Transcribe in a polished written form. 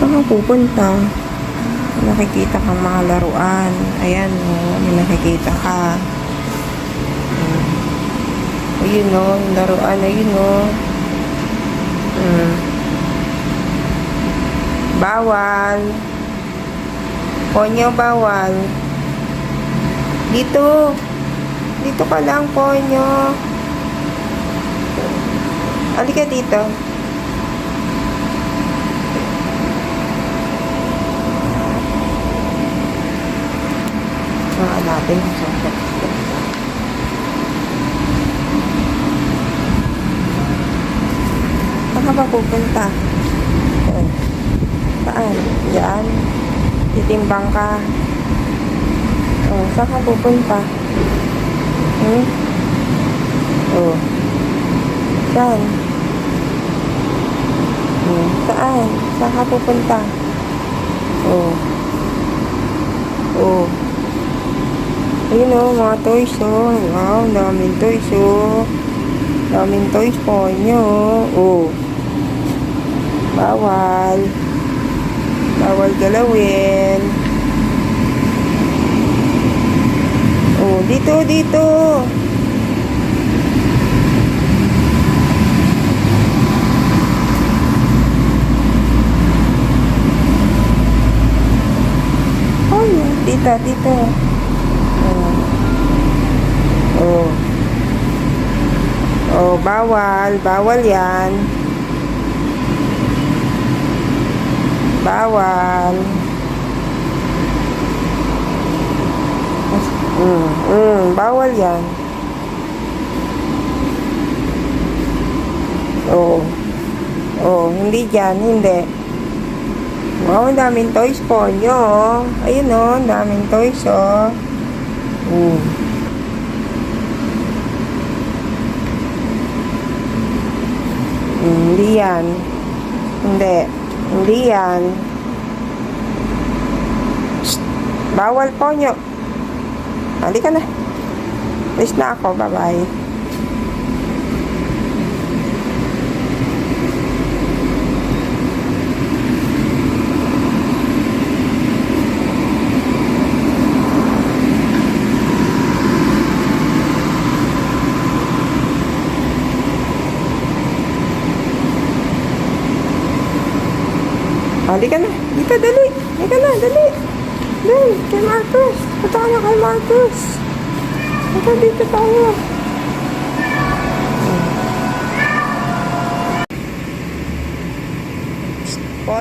Saan ka pupunta? Nakikita kang mga laruan. Ayan, oh, may nakikita ka. Ayun, oh, laruan. Ayun, oh. Bawal. Ponyo, bawal. Dito. Dito ka lang, Ponyo. Halika dito. Natin kung saan ka pupunta. Saan ka ba pupunta? Saan? Diyan? Titimbang ka? Oh, saan ka pupunta? Oh. Saan? Saan? Saan ka pupunta? Oh. Oh. Ayun o, mga toys o. Wow, daming toys o. Daming toys po nyo o. Bawal. Bawal galawin. O, dito, dito. Oh, dito, dito. Oh. Oh, bawal. Bawal yan. Bawal. Bawal yan. Oh. Oh, hindi dyan. Hindi. Wow, ang daming toys po nyo. Ayun o, ang daming toys o. Hindi yan. Hindi. Hindi yan. Shh. Bawal po nyo. Halika na. Alis na ako. Bye-bye. Halika na. Dito, dali. Halika na, dali. Dali, kay Marcus. Punta ka na kay Marcus. Halika dito tayo.